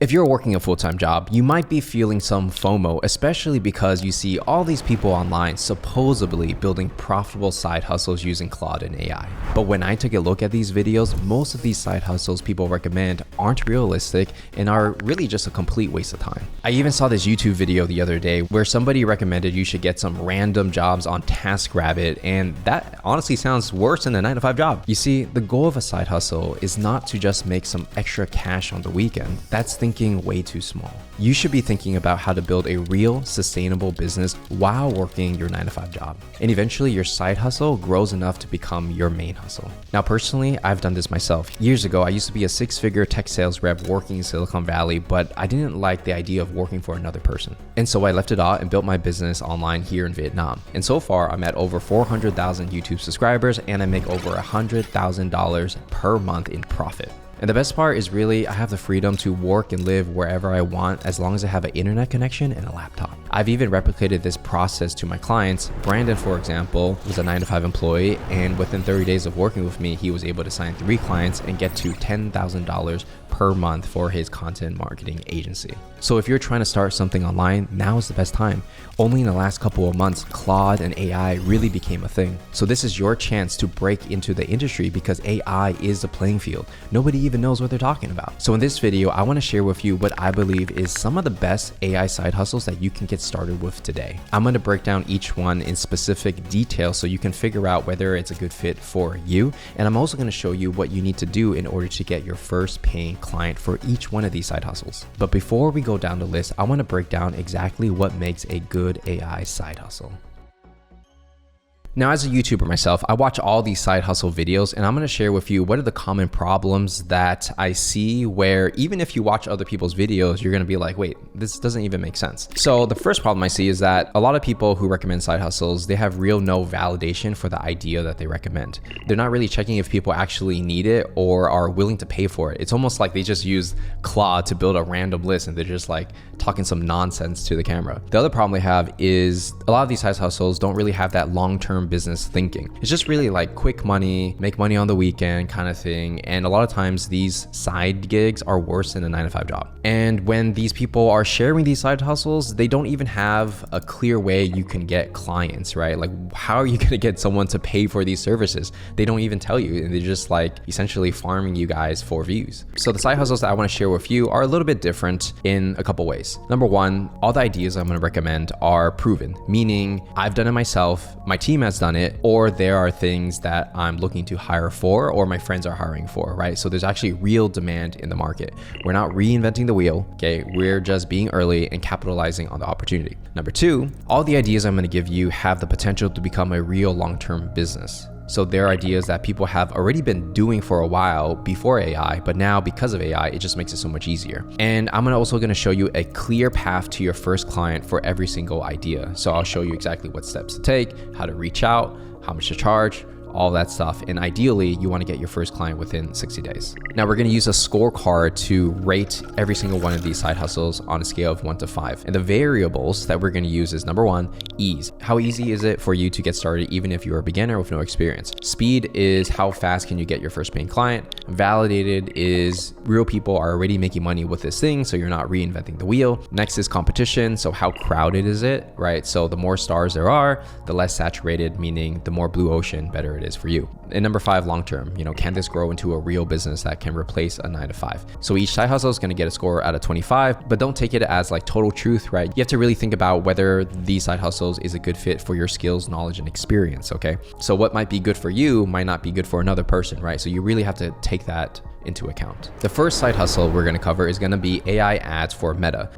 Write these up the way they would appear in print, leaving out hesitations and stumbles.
If you're working a full-time job, you might be feeling some FOMO, especially because you see all these people online supposedly building profitable side hustles using Claude and AI. But when I took a look at these videos, most of these side hustles people recommend aren't realistic and are really just a complete waste of time. I even saw this YouTube video the other day where somebody recommended you should get some random jobs on TaskRabbit, and that honestly sounds worse than a 9-to-5 job. You see, the goal of a side hustle is not to just make some extra cash on the weekend. That's thinking way too small. You should be thinking about how to build a real sustainable business while working your 9-to-5 job. And eventually your side hustle grows enough to become your main hustle. Now, personally, I've done this myself. Years ago, I used to be a 6-figure tech sales rep working in Silicon Valley, but I didn't like the idea of working for another person. And so I left it all and built my business online here in Vietnam. And so far, I'm at over 400,000 YouTube subscribers and I make over $100,000 per month in profit. And the best part is really I have the freedom to work and live wherever I want as long as I have an internet connection and a laptop. I've even replicated this process to my clients. Brandon, for example, was a 9-to-5 employee, and within 30 days of working with me, he was able to sign 3 clients and get to $10,000 per month for his content marketing agency. So if you're trying to start something online, now is the best time. Only in the last couple of months, Claude and AI really became a thing. So this is your chance to break into the industry because AI is the playing field. Nobody even knows what they're talking about. So in this video, I want to share with you what I believe is some of the best AI side hustles that you can get started with today. I'm going to break down each one in specific detail so you can figure out whether it's a good fit for you. And I'm also going to show you what you need to do in order to get your first paying client for each one of these side hustles. But before we go down the list, I want to break down exactly what makes a good AI side hustle. Now, as a YouTuber myself, I watch all these side hustle videos, and I'm going to share with you what are the common problems that I see where even if you watch other people's videos, you're going to be like, wait, this doesn't even make sense. So the first problem I see is that a lot of people who recommend side hustles, they have no validation for the idea that they recommend. They're not really checking if people actually need it or are willing to pay for it. It's almost like they just use Claude to build a random list and they're just like talking some nonsense to the camera. The other problem they have is a lot of these side hustles don't really have that long-term business thinking. It's just really like quick money, make money on the weekend kind of thing. And a lot of times these side gigs are worse than a 9-to-5 job. And when these people are sharing these side hustles, they don't even have a clear way you can get clients, right? Like, how are you going to get someone to pay for these services? They don't even tell you. And they're just like essentially farming you guys for views. So the side hustles that I want to share with you are a little bit different in a couple ways. Number one, all the ideas I'm going to recommend are proven, meaning I've done it myself, my team has done it, or there are things that I'm looking to hire for or my friends are hiring for, right? So there's actually real demand in the market. We're not reinventing the wheel, okay? We're just being early and capitalizing on the opportunity. Number two, all the ideas I'm going to give you have the potential to become a real long-term business. So they're ideas that people have already been doing for a while before AI, but now because of AI, it just makes it so much easier. And I'm also going to show you a clear path to your first client for every single idea. So I'll show you exactly what steps to take, how to reach out, how much to charge, all that stuff. And ideally, you want to get your first client within 60 days. Now we're going to use a scorecard to rate every single one of these side hustles on a scale of 1 to 5. And the variables that we're going to use is number one, ease. How easy is it for you to get started even if you're a beginner with no experience? Speed is how fast can you get your first paying client? Validated is real people are already making money with this thing, so you're not reinventing the wheel. Next is competition. So how crowded is it, right? So the more stars there are, the less saturated, meaning the more blue ocean, better it is for you. And number 5, long-term, can this grow into a real business that can replace a 9-to-5? So each side hustle is going to get a score out of 25, but don't take it as like total truth, right? You have to really think about whether these side hustles is a good fit for your skills, knowledge, and experience, okay? So what might be good for you might not be good for another person, right? So you really have to take that into account. The first side hustle we're going to cover is going to be AI ads for Meta.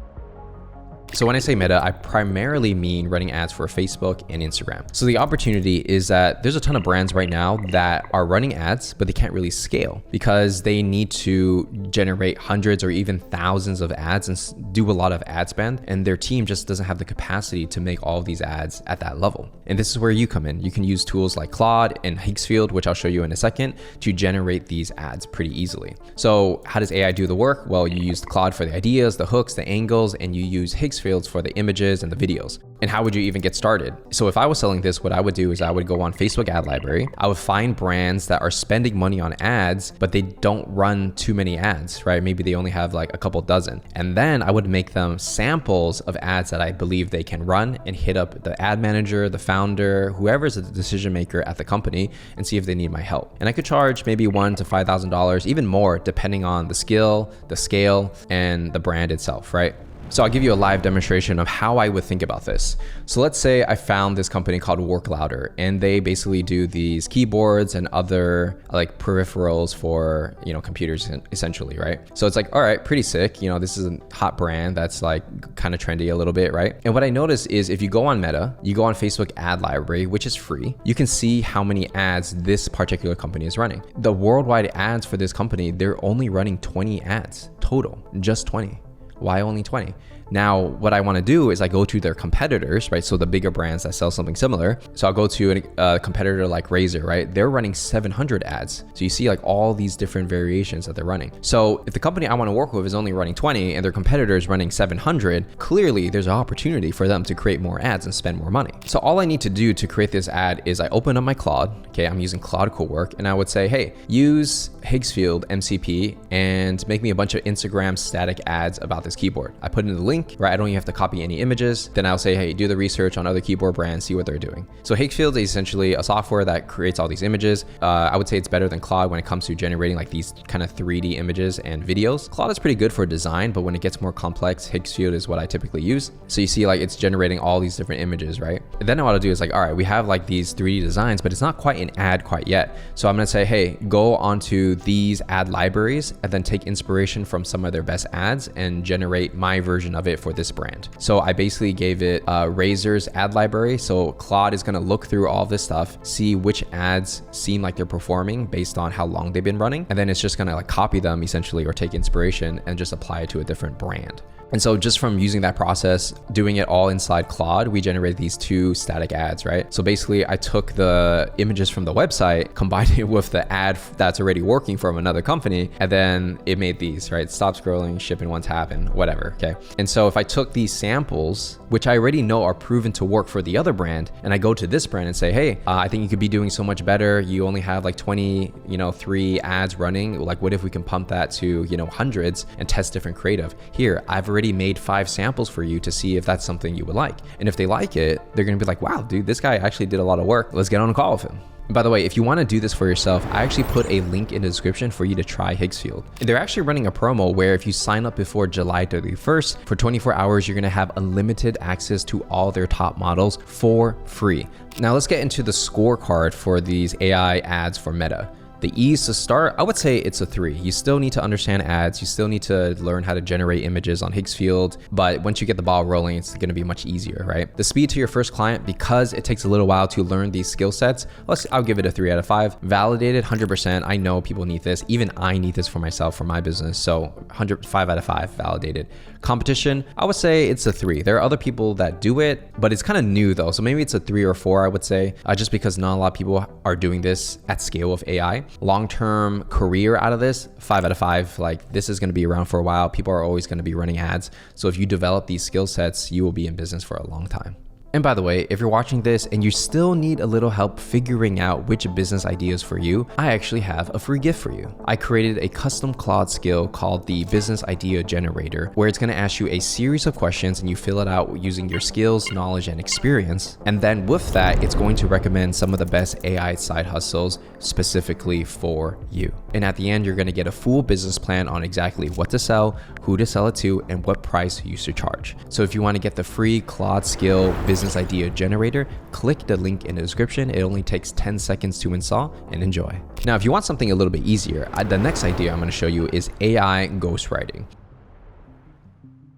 So when I say Meta, I primarily mean running ads for Facebook and Instagram. So the opportunity is that there's a ton of brands right now that are running ads, but they can't really scale because they need to generate hundreds or even thousands of ads and do a lot of ad spend. And their team just doesn't have the capacity to make all of these ads at that level. And this is where you come in. You can use tools like Claude and Higgsfield, which I'll show you in a second, to generate these ads pretty easily. So how does AI do the work? Well, you use Claude for the ideas, the hooks, the angles, and you use Higgsfield Higgs for the images and the videos. And how would you even get started? So if I was selling this, what I would do is I would go on Facebook ad library. I would find brands that are spending money on ads, but they don't run too many ads, right? Maybe they only have like a couple dozen. And then I would make them samples of ads that I believe they can run and hit up the ad manager, the founder, whoever is the decision maker at the company, and see if they need my help. And I could charge maybe $1,000 to $5,000, even more, depending on the skill, the scale, and the brand itself, right? So I'll give you a live demonstration of how I would think about this. So let's say I found this company called Work Louder, and they basically do these keyboards and other like peripherals for, computers essentially, right? So it's like, all right, pretty sick. This is a hot brand that's like kind of trendy a little bit, right? And what I noticed is if you go on Meta, you go on Facebook ad library, which is free, you can see how many ads this particular company is running. The worldwide ads for this company, they're only running 20 ads total, just 20. Why only 20? Now, what I want to do is I go to their competitors, right? So the bigger brands that sell something similar. So I'll go to a competitor like Razer, right? They're running 700 ads. So you see like all these different variations that they're running. So if the company I want to work with is only running 20 and their competitor is running 700, clearly there's an opportunity for them to create more ads and spend more money. So all I need to do to create this ad is I open up my Claude. Okay, I'm using Claude Co-work, and I would say, hey, use Higgsfield MCP and make me a bunch of Instagram static ads about this keyboard. I put in the link, right? I don't even have to copy any images. Then I'll say, hey, do the research on other keyboard brands, see what they're doing. So Higgsfield is essentially a software that creates all these images. I would say it's better than Claude when it comes to generating like these kind of 3D images and videos. Claude is pretty good for design, but when it gets more complex, Higgsfield is what I typically use. So you see like it's generating all these different images, right? And then what I'll do is like, all right, we have like these 3D designs, but it's not quite an ad quite yet. So I'm gonna say, hey, go onto these ad libraries and then take inspiration from some of their best ads and generate my version of it for this brand. So I basically gave it Razer's ad library. So Claude is gonna look through all this stuff, see which ads seem like they're performing based on how long they've been running. And then it's just gonna like copy them essentially or take inspiration and just apply it to a different brand. And so just from using that process, doing it all inside Claude, we generated these 2 static ads, right? So basically I took the images from the website, combined it with the ad that's already working from another company, and then it made these, right? Stop scrolling, ship in one tap, and whatever, okay? And so if I took these samples, which I already know are proven to work for the other brand, and I go to this brand and say, hey, I think you could be doing so much better. You only have like 3 ads running. Like what if we can pump that to, hundreds and test different creative? Here, I've already made 5 samples for you to see if that's something you would like. And if they like it, they're gonna be like, wow, dude, this guy actually did a lot of work. Let's get on a call with him. And by the way, if you want to do this for yourself, I actually put a link in the description for you to try Higgsfield. They're actually running a promo where if you sign up before July 31st, for 24 hours, you're going to have unlimited access to all their top models for free. Now let's get into the scorecard for these AI ads for Meta. The ease to start, I would say it's a 3. You still need to understand ads. You still need to learn how to generate images on Higgsfield. But once you get the ball rolling, it's going to be much easier, right? The speed to your first client, because it takes a little while to learn these skill sets, I'll give it a 3 out of 5. Validated, 100%. I know people need this. Even I need this for myself, for my business. So 5 out of 5 validated. Competition, I would say it's a 3. There are other people that do it, but it's kind of new though. So maybe it's a 3 or 4, I would say, just because not a lot of people are doing this at scale with AI. Long-term career out of this, 5 out of 5. Like this is going to be around for a while. People are always going to be running ads. So if you develop these skill sets, you will be in business for a long time. And by the way, if you're watching this and you still need a little help figuring out which business ideas for you, I actually have a free gift for you. I created a custom Claude skill called the Business Idea Generator, where it's going to ask you a series of questions and you fill it out using your skills, knowledge, and experience. And then with that, it's going to recommend some of the best AI side hustles specifically for you. And at the end, you're going to get a full business plan on exactly what to sell, who to sell it to, and what price you should charge. So if you want to get the free Claude skill Business Idea Generator, click the link in the description. It only takes 10 seconds to install, and enjoy. Now, if you want something a little bit easier, the next idea I'm going to show you is AI ghostwriting.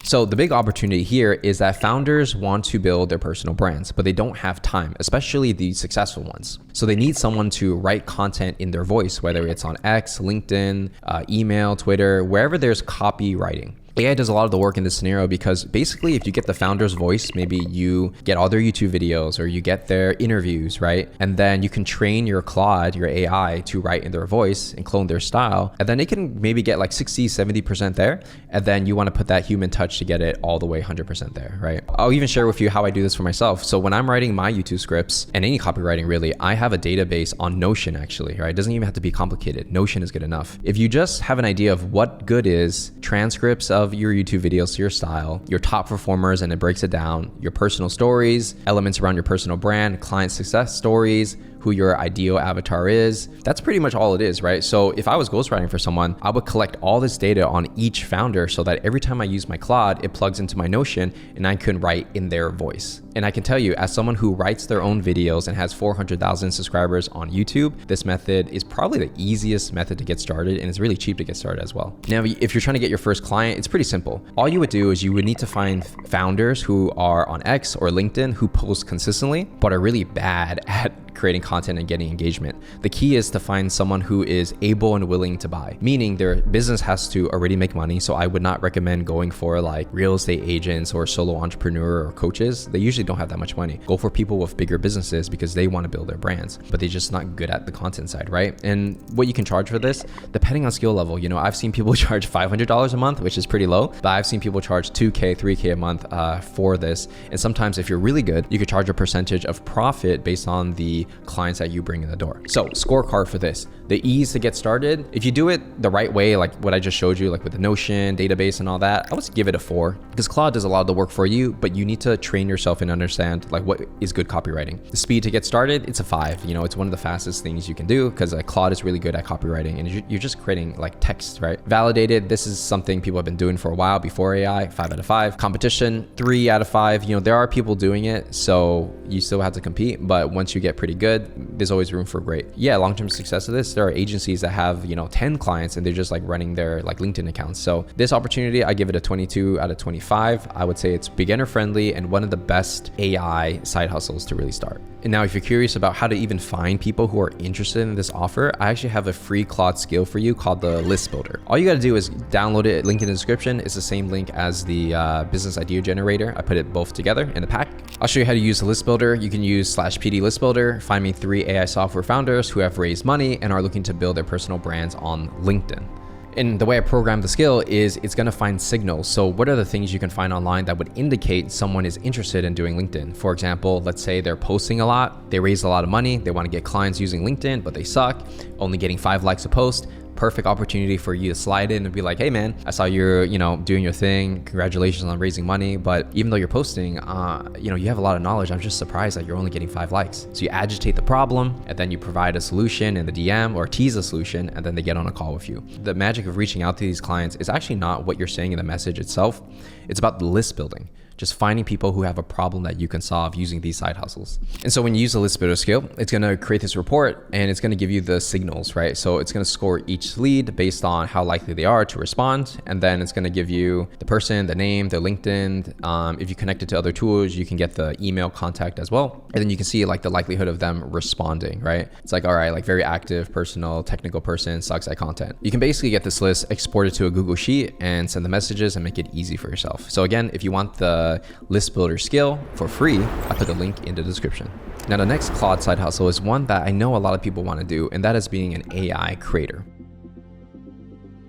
So the big opportunity here is that founders want to build their personal brands, but they don't have time, especially the successful ones. So they need someone to write content in their voice, whether it's on X, LinkedIn, email, Twitter, wherever there's copywriting. AI does a lot of the work in this scenario because basically if you get the founder's voice, maybe you get all their YouTube videos or you get their interviews, right? And then you can train your Claude, your AI, to write in their voice and clone their style. And then it can maybe get like 60, 70% there. And then you want to put that human touch to get it all the way 100% there, right? I'll even share with you how I do this for myself. So when I'm writing my YouTube scripts and any copywriting really, I have a database on Notion actually, right? It doesn't even have to be complicated. Notion is good enough. If you just have an idea of what good is, transcripts of your YouTube videos to your style, your top performers, and it breaks it down, your personal stories, elements around your personal brand, client success stories, who your ideal avatar is. That's pretty much all it is, right? So if I was ghostwriting for someone, I would collect all this data on each founder so that every time I use my Claude, it plugs into my Notion and I can write in their voice. And I can tell you, as someone who writes their own videos and has 400,000 subscribers on YouTube, this method is probably the easiest method to get started, and it's really cheap to get started as well. Now, if you're trying to get your first client, it's pretty simple. All you would do is you would need to find founders who are on X or LinkedIn who post consistently, but are really bad at creating content and getting engagement. The key is to find someone who is able and willing to buy, meaning their business has to already make money. So I would not recommend going for like real estate agents or solo entrepreneur or coaches. They usually don't have that much money. Go for people with bigger businesses because they want to build their brands, but they're just not good at the content side, right? And what you can charge for this, depending on skill level, I've seen people charge $500 a month, which is pretty low, but I've seen people charge $2K, $3K a month for this. And sometimes if you're really good, you could charge a percentage of profit based on the clients that you bring in the door. So scorecard for this, the ease to get started. If you do it the right way, like what I just showed you, like with the Notion database and all that, I would give it a 4 because Claude does a lot of the work for you, but you need to train yourself and understand like what is good copywriting. The speed to get started, it's a 5. It's one of the fastest things you can do because Claude is really good at copywriting and you're just creating like text, right? Validated, this is something people have been doing for a while before AI, 5 out of 5. Competition, 3 out of 5. There are people doing it, so you still have to compete, but once you get pretty good, there's always room for great. Yeah, long-term success of this, there are agencies that have, 10 clients and they're just like running their like LinkedIn accounts. So this opportunity, I give it a 22 out of 25. I would say it's beginner friendly and one of the best AI side hustles to really start. And now if you're curious about how to even find people who are interested in this offer, I actually have a free Claude skill for you called the list builder. All you got to do is download it, link in the description. It's the same link as the business idea generator. I put it both together in the pack. I'll show you how to use the list builder. You can use /PD list builder. Find me 3 AI software founders who have raised money and are looking to build their personal brands on LinkedIn. And the way I program the skill is it's going to find signals. So what are the things you can find online that would indicate someone is interested in doing LinkedIn? For example, let's say they're posting a lot, they raise a lot of money, they want to get clients using LinkedIn, but they suck, only getting 5 likes a post. Perfect opportunity for you to slide in and be like, hey man, I saw you're, doing your thing. Congratulations on raising money. But even though you're posting, you have a lot of knowledge. I'm just surprised that you're only getting 5 likes. So you agitate the problem and then you provide a solution in the DM or tease a solution and then they get on a call with you. The magic of reaching out to these clients is actually not what you're saying in the message itself. It's about the list building. Just finding people who have a problem that you can solve using these side hustles. And so when you use the list builder skill, it's going to create this report and it's going to give you the signals, right? So it's going to score each lead based on how likely they are to respond. And then it's going to give you the person, the name, their LinkedIn. If you connect it to other tools, you can get the email contact as well. And then you can see like the likelihood of them responding, right? It's like, all right, like very active, personal, technical person, sucks at content. You can basically get this list, export it to a Google Sheet and send the messages and make it easy for yourself. So again, if you want the list builder skill for free, I put the link in the description. Now the next Claude side hustle is one that I know a lot of people want to do, and that is being an AI creator.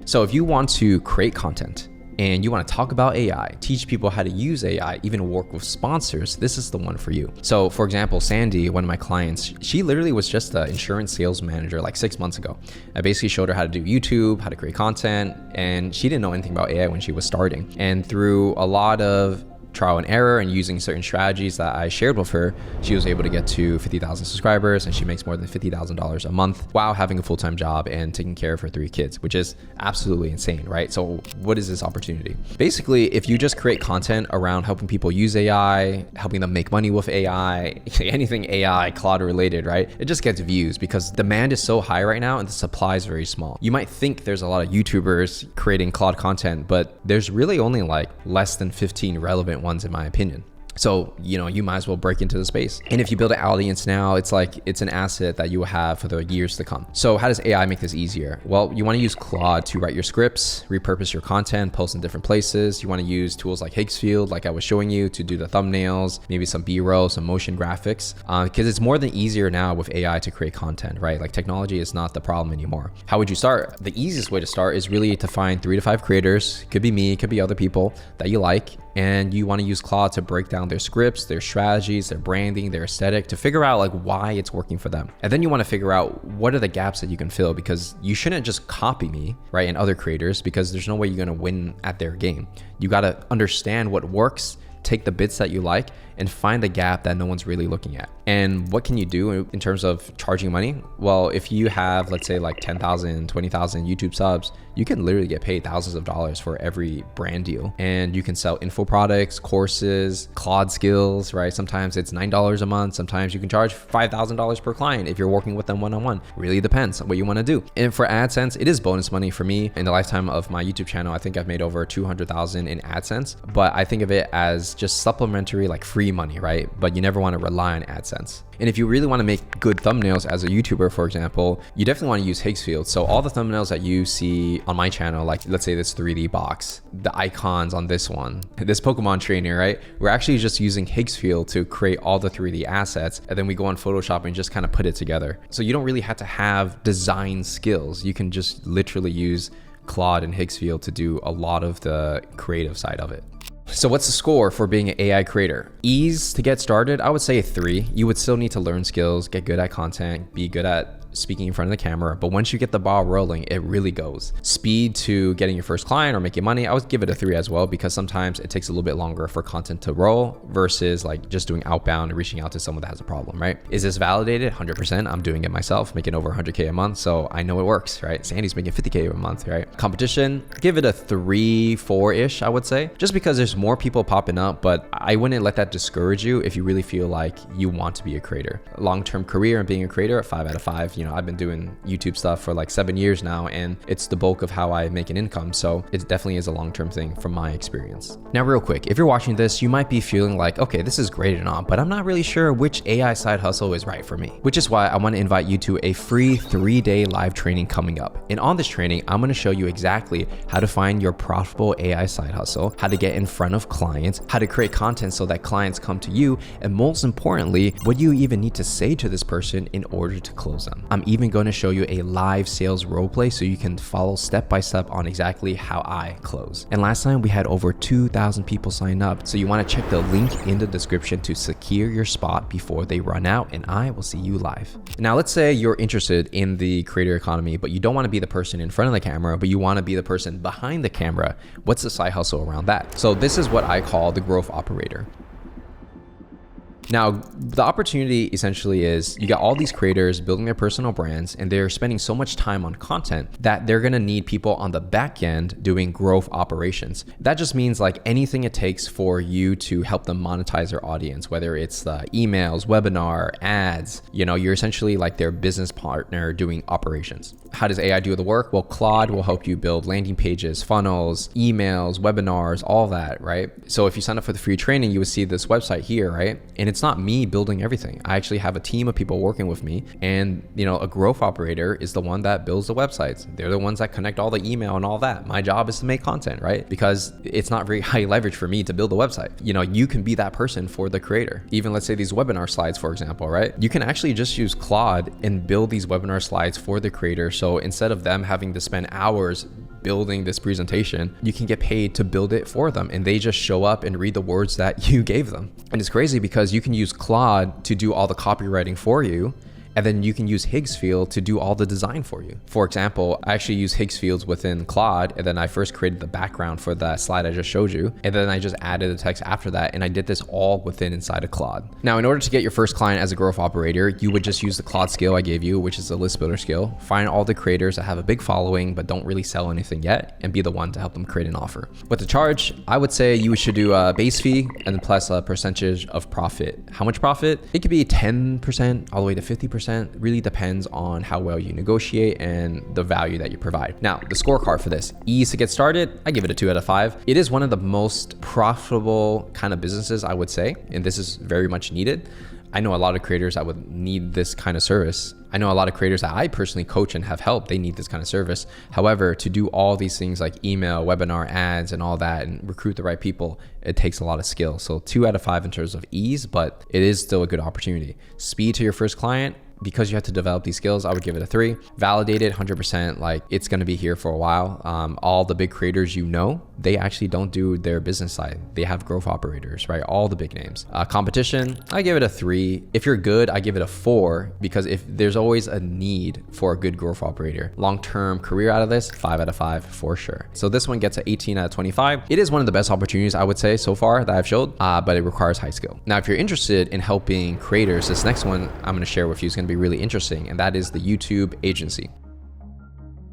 So if you want to create content and you want to talk about AI, teach people how to use AI, even work with sponsors, this is the one for you. So for example, Sandy, one of my clients, she literally was just an insurance sales manager like 6 months ago. I basically showed her how to do YouTube, how to create content, and she didn't know anything about AI when she was starting. And through a lot of trial and error and using certain strategies that I shared with her, she was able to get to 50,000 subscribers and she makes more than $50,000 a month while having a full-time job and taking care of her 3 kids, which is absolutely insane, right? So what is this opportunity? Basically, if you just create content around helping people use AI, helping them make money with AI, anything AI, Claude related, right? It just gets views because demand is so high right now and the supply is very small. You might think there's a lot of YouTubers creating Claude content, but there's really only like less than 15 relevant ones in my opinion. So, you might as well break into the space. And if you build an audience now, it's like it's an asset that you will have for the years to come. So how does AI make this easier? Well, you want to use Claude to write your scripts, repurpose your content, post in different places. You want to use tools like Higgsfield, like I was showing you, to do the thumbnails, maybe some B-roll, some motion graphics, because it's more than easier now with AI to create content, right? Like technology is not the problem anymore. How would you start? The easiest way to start is really to find 3 to 5 creators. Could be me, could be other people that you like. And you want to use Claude to break down their scripts, their strategies, their branding, their aesthetic, to figure out like why it's working for them. And then you want to figure out what are the gaps that you can fill, because you shouldn't just copy me, right, and other creators, because there's no way you're going to win at their game. You got to understand what works, take the bits that you like, and find the gap that no one's really looking at. And what can you do in terms of charging money? Well, if you have, let's say like 10,000, 20,000 YouTube subs, you can literally get paid thousands of dollars for every brand deal. And you can sell info products, courses, Claude skills, right? Sometimes it's $9 a month. Sometimes you can charge $5,000 per client if you're working with them one-on-one. Really depends on what you want to do. And for AdSense, it is bonus money for me. In the lifetime of my YouTube channel, I think I've made over 200,000 in AdSense, but I think of it as just supplementary, like free money, right? But you never want to rely on AdSense. And if you really want to make good thumbnails as a YouTuber, for example, you definitely want to use Higgsfield. So all the thumbnails that you see on my channel, like let's say this 3D box, the icons on this one, this Pokemon trainer, right? We're actually just using Higgsfield to create all the 3D assets. And then we go on Photoshop and just kind of put it together. So you don't really have to have design skills. You can just literally use Claude and Higgsfield to do a lot of the creative side of it. So what's the score for being an AI creator? Ease to get started, I would say 3. You would still need to learn skills, get good at content, be good at speaking in front of the camera, but once you get the ball rolling, it really goes. Speed to getting your first client or making money, I would give it a 3 as well, because sometimes it takes a little bit longer for content to roll versus like just doing outbound and reaching out to someone that has a problem, right? Is this validated? 100%. I'm doing it myself, making over 100K a month, so I know it works, right? Sandy's making 50K a month, right? Competition, give it a 3, 4-ish, I would say, just because there's more people popping up, but I wouldn't let that discourage you if you really feel like you want to be a creator. Long-term career and being a creator, a 5 out of 5. I've been doing YouTube stuff for like 7 years now, and it's the bulk of how I make an income. So it definitely is a long-term thing from my experience. Now, real quick, if you're watching this, you might be feeling like, okay, this is great and all, but I'm not really sure which AI side hustle is right for me, which is why I want to invite you to a free 3-day live training coming up. And on this training, I'm going to show you exactly how to find your profitable AI side hustle, how to get in front of clients, how to create content so that clients come to you, and most importantly, what you even need to say to this person in order to close them. I'm even going to show you a live sales roleplay so you can follow step by step on exactly how I close. And last time we had over 2,000 people sign up, so you want to check the link in the description to secure your spot before they run out, and I will see you live. Now, let's say you're interested in the creator economy, but you don't want to be the person in front of the camera, but you want to be the person behind the camera. What's the side hustle around that? So this is what I call the growth operator. Now, the opportunity essentially is you got all these creators building their personal brands, and they're spending so much time on content that they're going to need people on the back end doing growth operations. That just means like anything it takes for you to help them monetize their audience, whether it's the emails, webinar, ads, you're essentially like their business partner doing operations. How does AI do the work? Well, Claude will help you build landing pages, funnels, emails, webinars, all that, right? So if you sign up for the free training, you would see this website here, right? And it's not me building everything. I actually have a team of people working with me, and a growth operator is the one that builds the websites. They're the ones that connect all the email and all that. My job is to make content, right? Because it's not very high leverage for me to build a website. You can be that person for the creator. Even let's say these webinar slides, for example, right? You can actually just use Claude and build these webinar slides for the creator. So instead of them having to spend hours building this presentation, you can get paid to build it for them, and they just show up and read the words that you gave them. And it's crazy because you can use Claude to do all the copywriting for you, and then you can use Higgsfield to do all the design for you. For example, I actually use Higgsfields within Claude, and then I first created the background for that slide I just showed you, and then I just added the text after that, and I did this all inside of Claude. Now, in order to get your first client as a growth operator, you would just use the Claude skill I gave you, which is the list builder skill. Find all the creators that have a big following but don't really sell anything yet, and be the one to help them create an offer. What to charge? I would say you should do a base fee and then plus a percentage of profit. How much profit? It could be 10% all the way to 50%. 20% really depends on how well you negotiate and the value that you provide. Now, the scorecard for this, ease to get started, I give it a 2 out of 5. It is one of the most profitable kind of businesses, I would say, and this is very much needed. I know a lot of creators that would need this kind of service. I know a lot of creators that I personally coach and have helped, they need this kind of service. However, to do all these things like email, webinar, ads, and all that, and recruit the right people, it takes a lot of skill. So 2 out of 5 in terms of ease, but it is still a good opportunity. Speed to your first client, because you have to develop these skills, I would give it a 3. Validated 100%, like it's going to be here for a while. All the big creators, they actually don't do their business side. They have growth operators, right? All the big names. Competition, I give it a 3. If you're good, I give it a 4, because if there's always a need for a good growth operator. Long-term career out of this, 5 out of 5 for sure. So this one gets an 18 out of 25. It is one of the best opportunities I would say so far that I've showed, but it requires high skill. Now, if you're interested in helping creators, this next one I'm going to share with you is going to be really interesting, and that is the YouTube agency.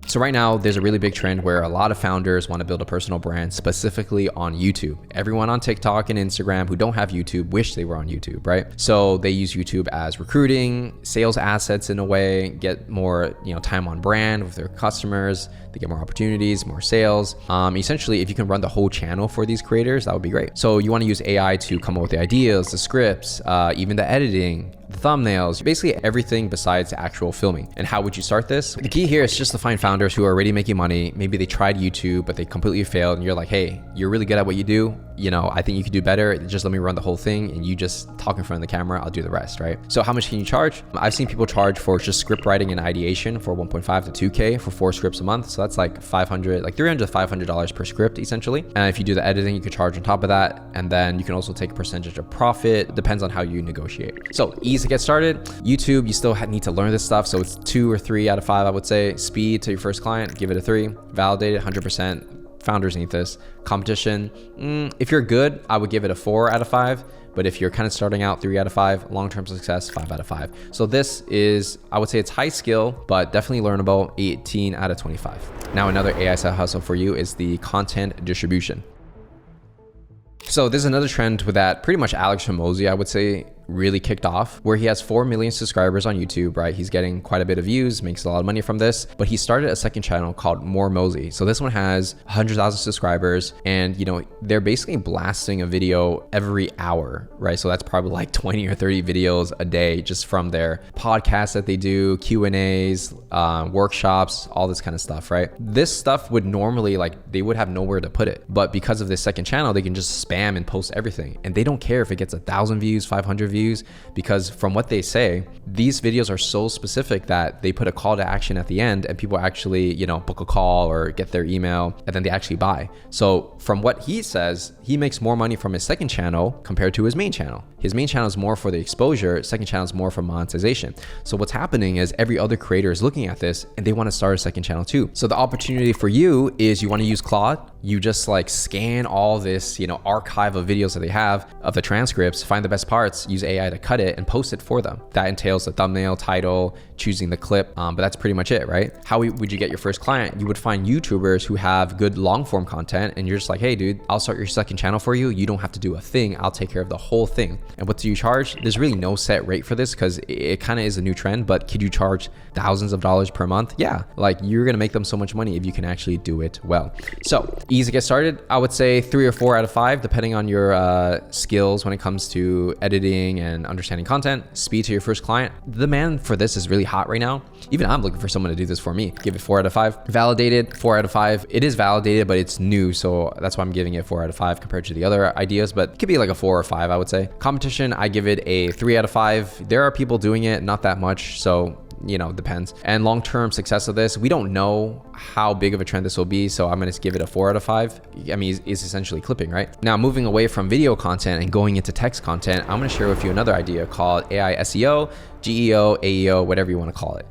So right now, there's a really big trend where a lot of founders want to build a personal brand specifically on YouTube. Everyone on TikTok and Instagram who don't have YouTube wish they were on YouTube, right? So they use YouTube as recruiting, sales assets in a way, get more, time on brand with their customers. They get more opportunities, more sales. Essentially, if you can run the whole channel for these creators, that would be great. So you want to use AI to come up with the ideas, the scripts, even the editing, the thumbnails, basically everything besides the actual filming. And how would you start this? The key here is just to find founders who are already making money. Maybe they tried YouTube, but they completely failed. And you're like, hey, you're really good at what you do. I think you could do better. Just let me run the whole thing and you just talk in front of the camera. I'll do the rest, right? So how much can you charge? I've seen people charge for just script writing and ideation for 1.5 to 2K for 4 scripts a month. So that's like $300 to $500 per script essentially. And if you do the editing, you could charge on top of that. And then you can also take a percentage of profit. Depends on how you negotiate. So easy to get started. YouTube, you still need to learn this stuff. So it's 2 or 3 out of 5, I would say. Speed to your first client, give it a 3. Validated 100%. Founders need this. Competition, if you're good, I would give it a 4 out of 5. But if you're kind of starting out, 3 out of 5. Long-term success, 5 out of 5. So this is, I would say it's high skill, but definitely learnable, 18 out of 25. Now another AI side hustle for you is the content distribution. So there's another trend with that pretty much Alex Hormozi, I would say, really kicked off, where he has 4 million subscribers on YouTube, right? He's getting quite a bit of views, makes a lot of money from this, but he started a second channel called More Mosey. So this one has 100,000 subscribers, and they're basically blasting a video every hour, right? So that's probably like 20 or 30 videos a day just from their podcasts that they do, Q&As, workshops, all this kind of stuff, right? This stuff would normally, they would have nowhere to put it, but because of this second channel, they can just spam and post everything, and they don't care if it gets 1,000 views, 500 views, because from what they say, these videos are so specific that they put a call to action at the end and people actually, book a call or get their email and then they actually buy. So from what he says, he makes more money from his second channel compared to his main channel. His main channel is more for the exposure, second channel is more for monetization. So what's happening is every other creator is looking at this and they want to start a second channel too. So the opportunity for you is you want to use Claude. You just scan all this, archive of videos that they have of the transcripts, find the best parts, use AI to cut it and post it for them. That entails the thumbnail, title, choosing the clip, but that's pretty much it, right? How would you get your first client? You would find YouTubers who have good long form content and you're just like, hey dude, I'll start your second channel for you. You don't have to do a thing. I'll take care of the whole thing. And what do you charge? There's really no set rate for this because it kind of is a new trend, but could you charge thousands of dollars per month? Yeah, you're gonna make them so much money if you can actually do it well. So easy to get started. I would say 3 or 4 out of 5, depending on your skills when it comes to editing and understanding content. Speed to your first client. The demand for this is really hot right now. Even I'm looking for someone to do this for me. Give it 4 out of 5. Validated, 4 out of 5. It is validated, but it's new, so that's why I'm giving it 4 out of 5 compared to the other ideas, but it could be like a 4 or 5, I would say. Competition, I give it a 3 out of 5. There are people doing it, not that much, so depends. And long-term success of this, we don't know how big of a trend this will be, so I'm gonna give it a 4 out of 5. I mean, it's essentially clipping, right? Now, moving away from video content and going into text content, I'm gonna share with you another idea called AI SEO, GEO, AEO, whatever you wanna call it.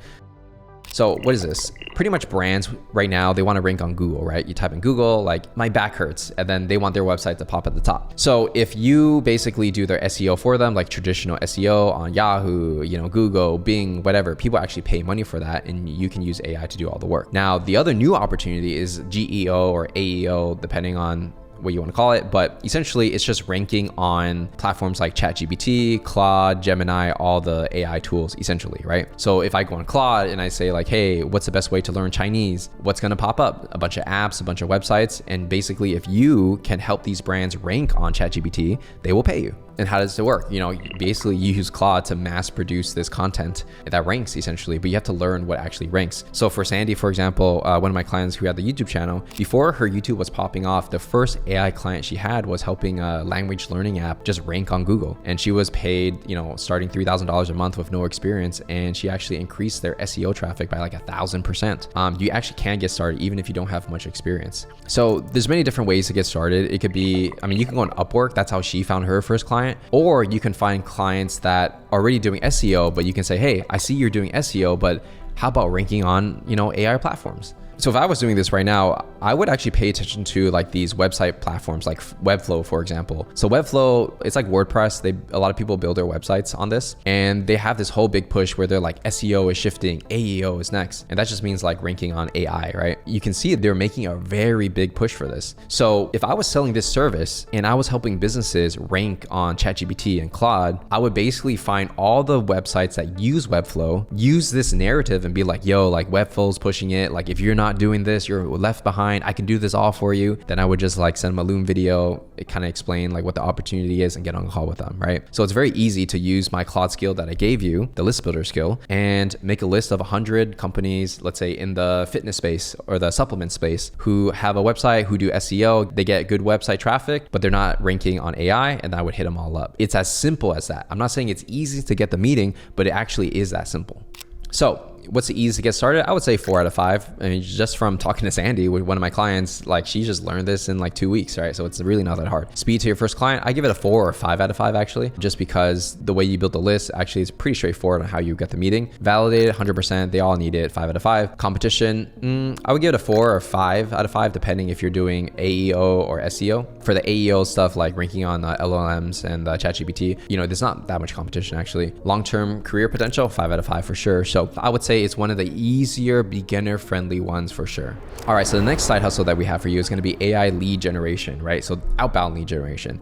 So what is this? Pretty much brands right now, they want to rank on Google, right? You type in Google, my back hurts, and then they want their website to pop at the top. So if you basically do their SEO for them, like traditional SEO on Yahoo, Google, Bing, whatever, people actually pay money for that, and you can use AI to do all the work. Now, the other new opportunity is GEO or AEO, depending on what you want to call it, but essentially it's just ranking on platforms like ChatGPT, Claude, Gemini, all the AI tools essentially, right? So if I go on Claude and I say like, hey, what's the best way to learn Chinese? What's going to pop up? A bunch of apps, a bunch of websites. And basically if you can help these brands rank on ChatGPT, they will pay you. And how does it work? Basically you use Claude to mass produce this content that ranks essentially, but you have to learn what actually ranks. So for Sandy, for example, one of my clients who had the YouTube channel, before her YouTube was popping off, the first AI client she had was helping a language learning app just rank on Google. And she was paid, starting $3,000 a month with no experience. And she actually increased their SEO traffic by like 1,000%. You actually can get started even if you don't have much experience. So there's many different ways to get started. It could be, you can go on Upwork. That's how she found her first client. Or you can find clients that are already doing SEO, but you can say, hey, I see you're doing SEO, but how about ranking on, AI platforms? So if I was doing this right now, I would actually pay attention to like these website platforms like Webflow, for example. So Webflow, it's like WordPress. A lot of people build their websites on this, and they have this whole big push where they're like SEO is shifting, AEO is next. And that just means like ranking on AI, right? You can see they're making a very big push for this. So if I was selling this service and I was helping businesses rank on ChatGPT and Claude, I would basically find all the websites that use Webflow, use this narrative and be like, yo, like Webflow's pushing it. Like if you're not doing this, you're left behind. I can do this all for you. Then I would just like send them a Loom video, kind of explain like what the opportunity is and get on a call with them, right? So it's very easy to use my Claude skill that I gave you, the list builder skill, and make a list of 100 companies, let's say in the fitness space or the supplement space, who have a website, who do SEO, they get good website traffic, but they're not ranking on AI, and I would hit them all up. It's as simple as that. I'm not saying it's easy to get the meeting, but it actually is that simple. So what's the ease to get started? I would say 4 out of 5. Just from talking to Sandy, one of my clients, like she just learned this in like 2 weeks, right? So it's really not that hard. Speed to your first client, I give it a 4 or 5 out of 5 actually, just because the way you build the list actually is pretty straightforward on how you get the meeting. Validated, 100%, they all need it, 5 out of 5. Competition, I would give it a 4 or 5 out of 5, depending if you're doing AEO or SEO. For the AEO stuff, like ranking on LLMs and ChatGPT, there's not that much competition actually. Long-term career potential, 5 out of 5 for sure. So I would say it's one of the easier beginner-friendly ones for sure. All right, so the next side hustle that we have for you is going to be AI lead generation, right? So outbound lead generation.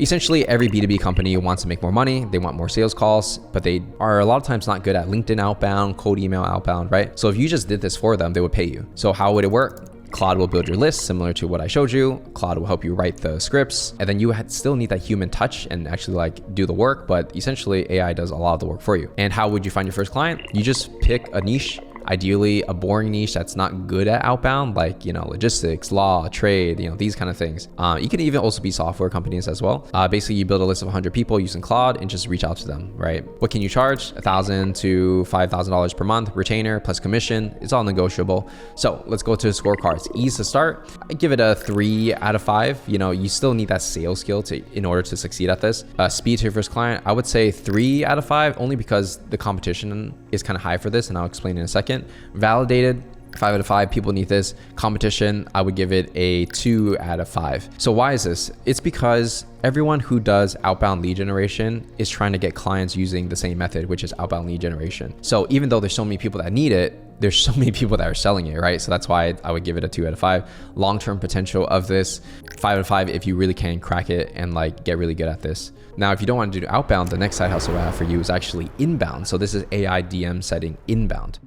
Essentially, every B2B company wants to make more money. They want more sales calls, but they are a lot of times not good at LinkedIn outbound, cold email outbound, right? So if you just did this for them, they would pay you. So how would it work? Claude will build your list similar to what I showed you. Claude will help you write the scripts, and then you still need that human touch and actually like do the work, but essentially AI does a lot of the work for you. And how would you find your first client? You just pick a niche, ideally a boring niche that's not good at outbound, like, logistics, law, trade, these kind of things. You can even also be software companies as well. Basically you build a list of 100 people using Claude and just reach out to them, right? What can you charge? $1,000 to $5,000 per month, retainer plus commission. It's all negotiable. So let's go to scorecards. Ease to start. I give it a 3 out of 5. You still need that sales skill in order to succeed at this. Speed to your first client, I would say 3 out of 5, only because the competition is kind of high for this, and I'll explain in a second. Validated, 5 out of 5, people need this. Competition, I would give it a 2 out of 5. So why is this? It's because everyone who does outbound lead generation is trying to get clients using the same method, which is outbound lead generation. So even though there's so many people that need it, there's so many people that are selling it, right? So that's why I would give it a 2 out of 5. Long-term potential of this, 5 out of 5 if you really can crack it and like get really good at this. Now, if you don't want to do outbound, the next side hustle I have for you is actually inbound. So this is AI DM setting inbound.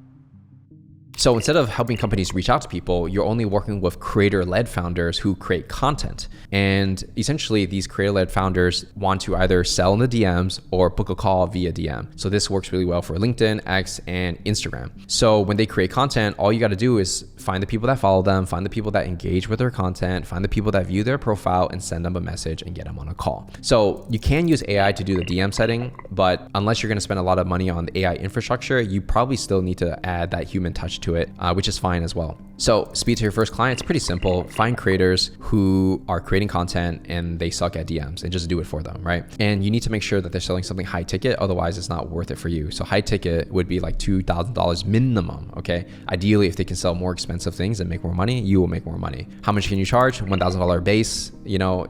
So instead of helping companies reach out to people, you're only working with creator-led founders who create content. And essentially these creator-led founders want to either sell in the DMs or book a call via DM. So this works really well for LinkedIn, X, and Instagram. So when they create content, all you got to do is find the people that follow them, find the people that engage with their content, find the people that view their profile, and send them a message and get them on a call. So you can use AI to do the DM setting, but unless you're going to spend a lot of money on the AI infrastructure, you probably still need to add that human touch to it, which is fine as well. So speed to your first client, it's pretty simple. Find creators who are creating content and they suck at DMs and just do it for them, right? And you need to make sure that they're selling something high ticket, otherwise it's not worth it for you. So high ticket would be like $2,000 minimum, okay? Ideally, if they can sell more expensive things and make more money, you will make more money. How much can you charge? $1,000 base,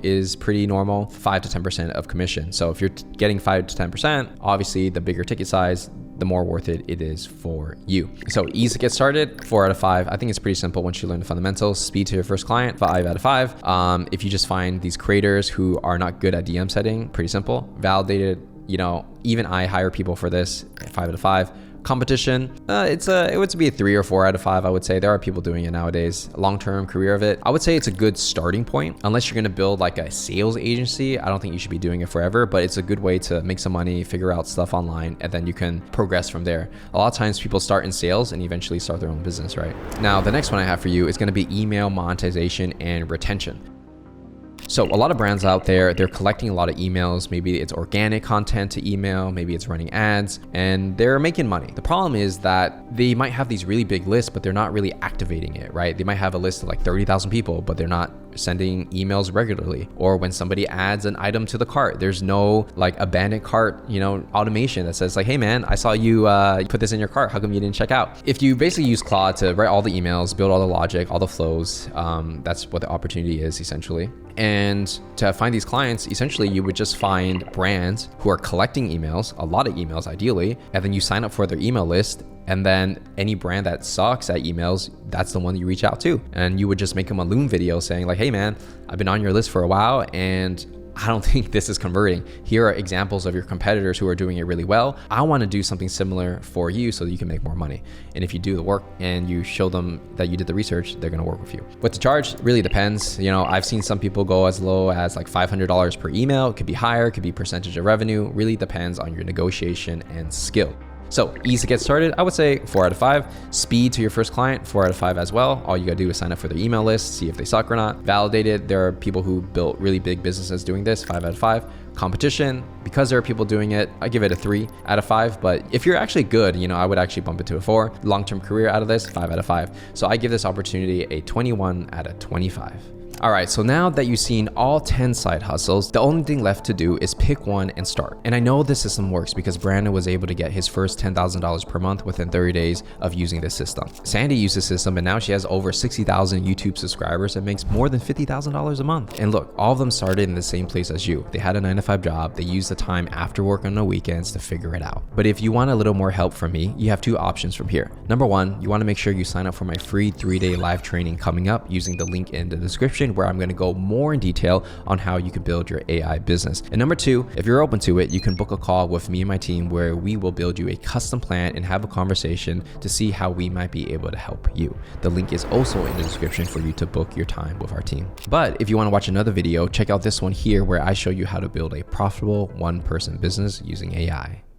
is pretty normal, 5 to 10% of commission. So if you're getting 5 to 10%, obviously the bigger ticket size, the more worth it is for you. So easy to get started, 4 out of 5. I think it's pretty simple once you learn the fundamentals. Speed to your first client, 5 out of 5. If you just find these creators who are not good at DM setting, pretty simple. Validated, even I hire people for this, 5 out of 5. Competition, it would be a 3 or 4 out of 5. I would say there are people doing it nowadays. Long-term career of it, I would say it's a good starting point. Unless you're going to build like a sales agency, I don't think you should be doing it forever, but it's a good way to make some money, figure out stuff online, and then you can progress from there. A lot of times people start in sales and eventually start their own business, right? Now, the next one I have for you is going to be email monetization and retention. So a lot of brands out there, they're collecting a lot of emails. Maybe it's organic content to email, maybe it's running ads, and they're making money. The problem is that they might have these really big lists, but they're not really activating it, right? They might have a list of like 30,000 people, but they're not sending emails regularly. Or when somebody adds an item to the cart, there's no like abandoned cart, automation that says like, hey man, I saw you put this in your cart. How come you didn't check out? If you basically use Claude to write all the emails, build all the logic, all the flows, that's what the opportunity is essentially. And to find these clients, essentially you would just find brands who are collecting emails, a lot of emails ideally, and then you sign up for their email list. And then any brand that sucks at emails, that's the one you reach out to. And you would just make them a Loom video saying like, hey man, I've been on your list for a while and I don't think this is converting. Here are examples of your competitors who are doing it really well. I want to do something similar for you so that you can make more money. And if you do the work and you show them that you did the research, they're going to work with you. What to charge really depends. I've seen some people go as low as like $500 per email. It could be higher, it could be percentage of revenue. Really depends on your negotiation and skill. So easy to get started, I would say 4 out of 5. Speed to your first client, 4 out of 5 as well. All you gotta do is sign up for their email list, see if they suck or not. Validated, there are people who built really big businesses doing this, 5 out of 5. Competition, because there are people doing it, I give it a 3 out of 5. But if you're actually good, I would actually bump it to a 4. Long-term career out of this, 5 out of 5. So I give this opportunity a 21 out of 25. All right, so now that you've seen all 10 side hustles, the only thing left to do is pick one and start. And I know this system works because Brandon was able to get his first $10,000 per month within 30 days of using this system. Sandy used the system and now she has over 60,000 YouTube subscribers and makes more than $50,000 a month. And look, all of them started in the same place as you. They had a 9-to-5 job. They used the time after work on the weekends to figure it out. But if you want a little more help from me, you have 2 options from here. Number 1, you want to make sure you sign up for my free 3-day live training coming up using the link in the description, where I'm going to go more in detail on how you can build your AI business. And number 2, if you're open to it, you can book a call with me and my team where we will build you a custom plan and have a conversation to see how we might be able to help you. The link is also in the description for you to book your time with our team. But if you want to watch another video, check out this one here where I show you how to build a profitable one-person business using AI.